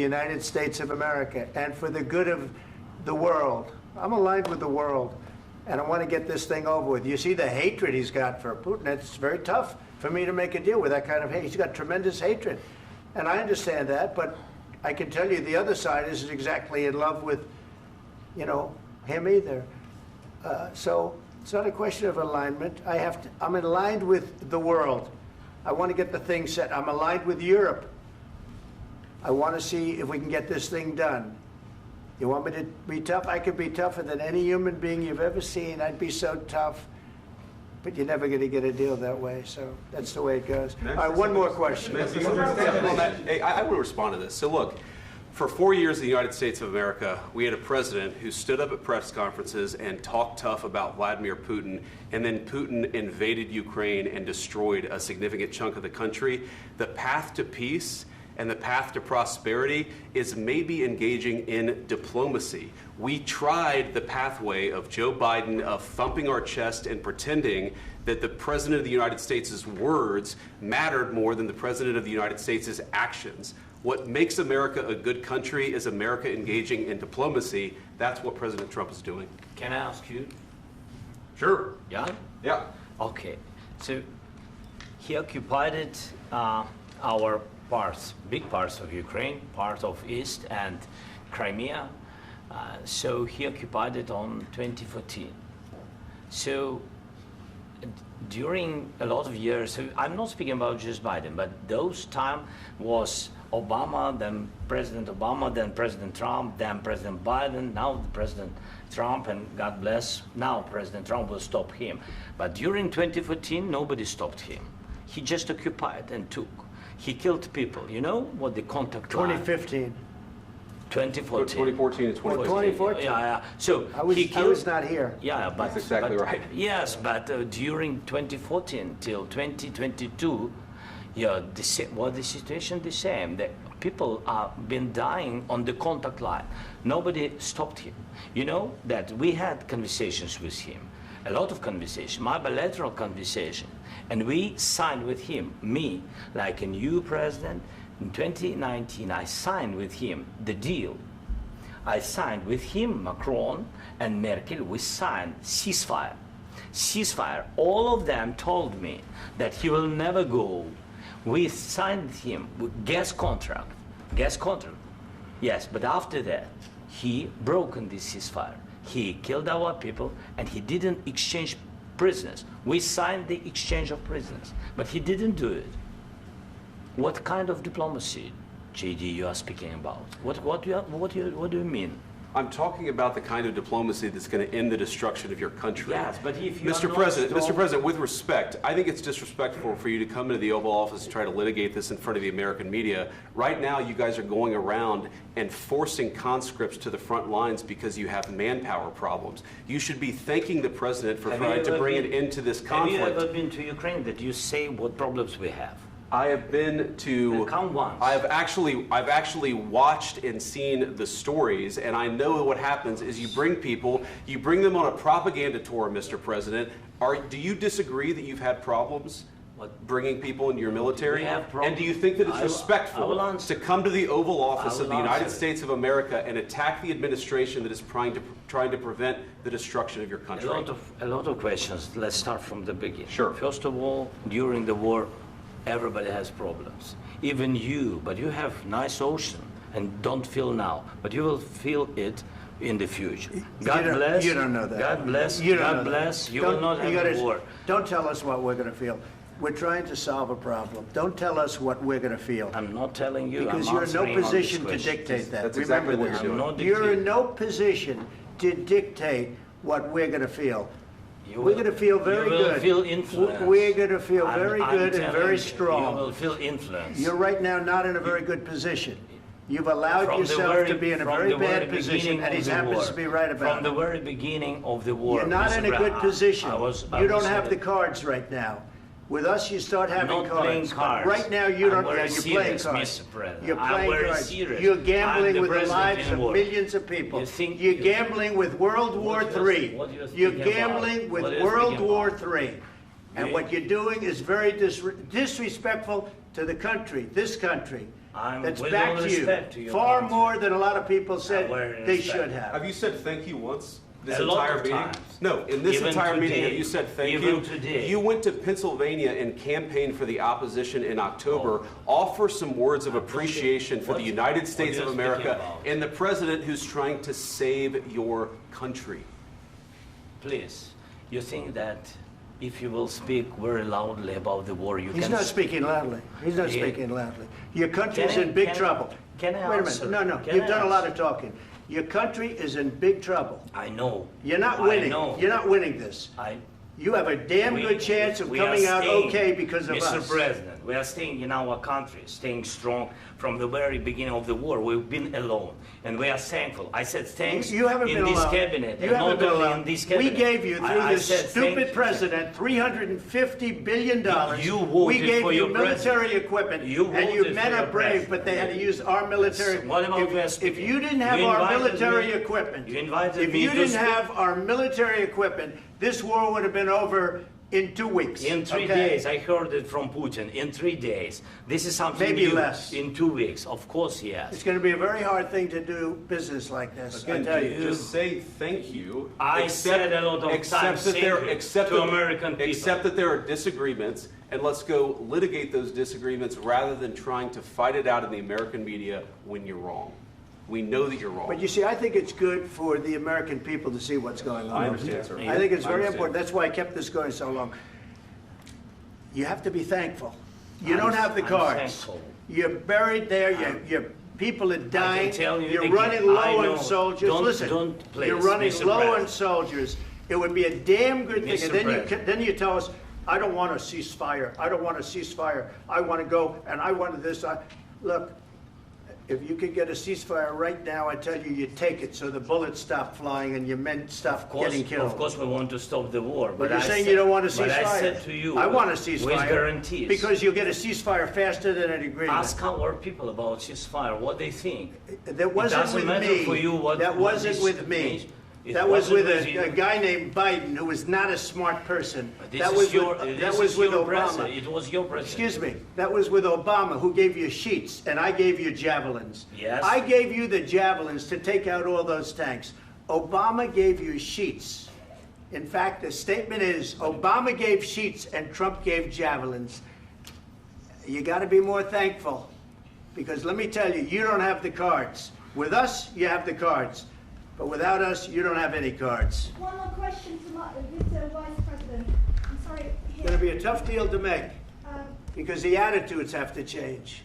the United States of America and for the good of the world. I'm aligned with the world, and I want to get this thing over with. You see the hatred he's got for Putin. It's very tough for me to make a deal with that kind of hate. He's got tremendous hatred, and I understand that, but I can tell you the other side isn't exactly in love with, you know, him either. So it's not a question of alignment. I'm aligned with the world. I want to get the thing set. I'm aligned with Europe. I want to see if we can get this thing done. You want me to be tough? I could be tougher than any human being you've ever seen. I'd be so tough. But you're never going to get a deal that way. So that's the way it goes. All right, one more question. Hey, I want to respond to this. So look, for 4 years in the United States of America, we had a president who stood up at press conferences and talked tough about Vladimir Putin, and then Putin invaded Ukraine and destroyed a significant chunk of the country. The path to peace and the path to prosperity is maybe engaging in diplomacy. We tried the pathway of Joe Biden of thumping our chest and pretending that the President of the United States' words mattered more than the President of the United States' actions. What makes America a good country is America engaging in diplomacy. That's what President Trump is doing. Can I ask you? Sure. Yeah? Yeah. Okay. So he occupied our parts, big parts of Ukraine, part of East and Crimea. So he occupied it on 2014. So during a lot of years, so I'm not speaking about just Biden, but those time was Obama, then President Obama, then President Trump, then President Biden, now President Trump, and God bless, now President Trump will stop him. But during 2014, nobody stopped him. He just occupied and took. He killed people. You know what the contact line? 2015. 2014. 2014 and 2015. 2014. Yeah. So I was not here. Yeah, but that's exactly right. Yes, but during 2014 till 2022, yeah, the situation the same. The people have been dying on the contact line. Nobody stopped him. You know that we had conversations with him, a lot of conversations, my bilateral conversation, and we signed with him, me, like a new president. In 2019, I signed with him the deal. I signed with him, Macron and Merkel, we signed ceasefire. Ceasefire. All of them told me that he will never go. We signed with him with gas contract. Yes, but after that, he broken this ceasefire. He killed our people and he didn't exchange prisoners. We signed the exchange of prisoners, but he didn't do it. What kind of diplomacy, JD, you are speaking about? What do you mean? I'm talking about the kind of diplomacy that's going to end the destruction of your country. Yes, but if you Mr. President, with respect, I think it's disrespectful for you to come into the Oval Office and try to litigate this in front of the American media. Right now, you guys are going around and forcing conscripts to the front lines because you have manpower problems. You should be thanking the President for trying to bring an end to this conflict. Have you ever been to Ukraine that you say what problems we have? I have been to. Come once. I've actually watched and seen the stories, and I know what happens is you bring people, you bring them on a propaganda tour, Mr. President. Do you disagree that you've had problems bringing people into your military? And do you think that it's respectful to come to the Oval Office of the United States of America and attack the administration that is trying to prevent the destruction of your country? A lot of questions. Let's start from the beginning. Sure. First of all, during the war, everybody has problems, even you, but you have nice ocean and don't feel now, but you will feel it in the future. God bless. You don't know that. God bless. You don't God bless. You will not have a war. Don't tell us what we're going to feel. We're trying to solve a problem. Don't tell us what we're going to feel. I'm not telling you. Because you're in no position to dictate that. That's exactly what you're doing. You're in no position to dictate what we're going to feel. We're going to feel very good. You will feel influence. We're going to feel very good and very strong. You will feel influence. You're right now not in a very good position. You've allowed yourself to be in a very bad position, and he happens to be right about it. From the very beginning of the war. You're not in a good position. You don't have the cards right now. With us, you start having cards. Right now, you don't. You're playing cards. You're playing cards. You're gambling with the lives of millions of people. You're gambling with World War III. You're gambling with World War III. And what you're doing is very disrespectful to the country, this country, that's with backed all respect to you your far country. more than a lot of people said Very they respect. should have. Have you said thank you once? This A lot entire of meeting? times. No, in this Even entire meeting, today. have you said thank Even you? today. You went to Pennsylvania and campaigned for the opposition in October. Offer some words of appreciation for the United States what of are you speaking America about? and the president who's trying to save your country. Please, you think that if you will speak very loudly about the war, you He's can... not speaking loudly. He's not Yeah. speaking loudly. Your country's Can I- in big can I- trouble. can I Wait a answer? minute. No, Can you've I done a lot answer? of talking. Your country is in big trouble. I know. You're not I winning. know. You're not winning this. You have a damn good chance of we are coming out staying, okay because of Mr. us. President, we are staying in our country, staying strong from the very beginning of the war. We've been alone, and we are thankful. I said thanks You haven't in been this alone. cabinet, You and haven't not been only alone. in this We cabinet. gave you, through I this said stupid thank you. president, $350 billion. You We voted gave for you your military president. equipment, You and you voted men for are your brave, president. but they had to use our military. What about you If speaking? you didn't have You our invited military me- equipment, you invited if me you to didn't speak. have our military equipment, this war would have been over in 2 weeks. In 3 okay? days, I heard it from Putin. In 3 days, this is something Maybe new. less. In 2 weeks, of course, yes. It's going to be a very hard thing to do business like this. I Again, tell you. just say thank you. I said a lot of except times that thank there, you except to that, American people. Except that there are disagreements, and let's go litigate those disagreements rather than trying to fight it out in the American media when you're wrong. We know that you're wrong. But you see, I think it's good for the American people to see what's going on. I understand, sir. I think it's I very understand. important. That's why I kept this going so long. You have to be thankful. You I'm- don't have the I'm cards. thankful. You're buried there. Your people are dying. tell you You're again, running I low know. on soldiers. Don't- Listen, don't, please, you're running Mr. low on President. soldiers. It would be a damn good thing. Mr. And then President. then you tell us, I don't want a ceasefire. I don't want a ceasefire. I want to go and I want this. Look, if you could get a ceasefire right now, I tell you, you take it so the bullets stop flying and your men stop getting killed. Of course, we want to stop the war. But you're I saying said- you don't want a ceasefire. But I said to you, I want a ceasefire. with guarantees. Because you'll get a ceasefire faster than an agreement. Ask our people about ceasefire, what they think. That wasn't doesn't with matter me. for you what- That what wasn't this with me. means. It That was wasn't with with a you. guy named Biden who was not a smart person. This That is was your, with, this that was is with your Obama. president. It was your president. Excuse me. That was with Obama, who gave you sheets, and I gave you javelins. Yes. I gave you the javelins to take out all those tanks. Obama gave you sheets. In fact, the statement is Obama gave sheets and Trump gave javelins. You got to be more thankful, because let me tell you, you don't have the cards. With us, you have the cards. But without us, you don't have any cards. One more question to Mr. Vice President. I'm sorry. It's going to be a tough deal to make, Um, because the attitudes have to change.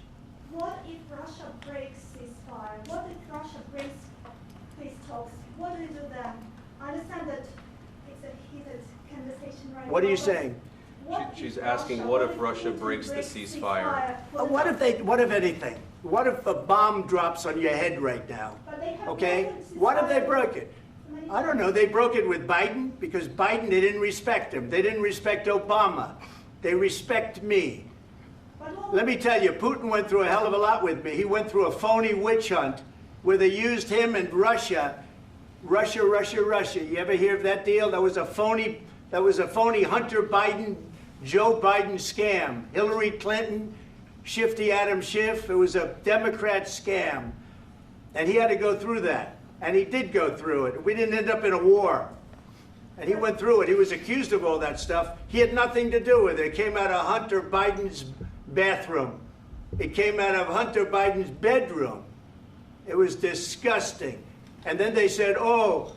what if Russia breaks ceasefire? What if Russia breaks peace talks? What do you do then? I understand that it's a heated conversation right now. What are you but saying? what She's if asking, Russia- what if Russia Putin breaks the breaks ceasefire? What if anything? What if a bomb drops on your head right now? But they have Okay? broken What if they ceasefire broke it? many I don't know. They broke it with Biden because Biden, they didn't respect him. They didn't respect Obama. They respect me. But what- Let me tell you, Putin went through a hell of a lot with me. He went through a phony witch hunt where they used him and Russia. Russia. You ever hear of that deal? That was a phony Hunter Biden, Joe Biden scam. Hillary Clinton, Shifty Adam Schiff. It was a Democrat scam. And he had to go through that. And he did go through it. We didn't end up in a war. And he went through it. He was accused of all that stuff. He had nothing to do with it. It came out of Hunter Biden's bathroom. It came out of Hunter Biden's bedroom. It was disgusting. And then they said, oh,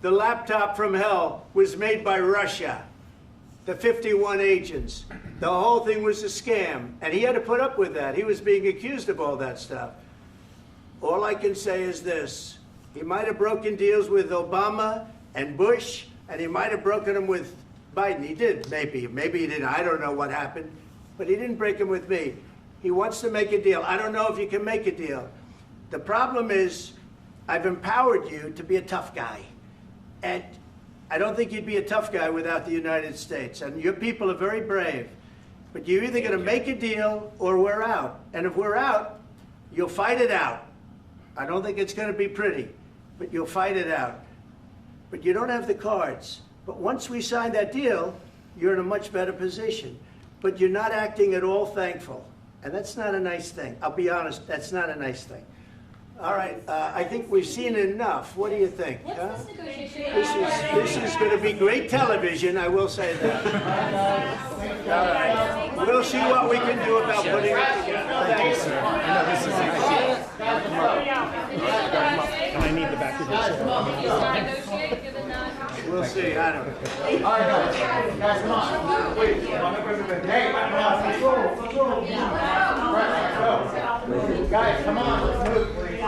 the laptop from hell was made by Russia. The 51 agents. The whole thing was a scam. And he had to put up with that. He was being accused of all that stuff. All I can say is this. He might have broken deals with Obama and Bush, and he might have broken them with Biden. He did, maybe. Maybe he didn't. I don't know what happened. But he didn't break them with me. He wants to make a deal. I don't know if you can make a deal. The problem is, I've empowered you to be a tough guy. And I don't think you'd be a tough guy without the United States. And your people are very brave. But you're either going to make a deal or we're out. And if we're out, you'll fight it out. I don't think it's going to be pretty, but you'll fight it out. But you don't have the cards. But once we sign that deal, you're in a much better position. But you're not acting at all thankful. And that's not a nice thing. I'll be honest, that's not a nice thing. All right, I think we've seen enough. What do you think? Huh? What's this negotiation? This is going to be great television, I will say that. All right. We'll see what we can do about putting it together. Thank you, sir. And I need the back of this. Negotiate, given that. We'll see. I don't know. All right, guys, come on. Wait, hey, let's go. Guys, come on, let's move, please.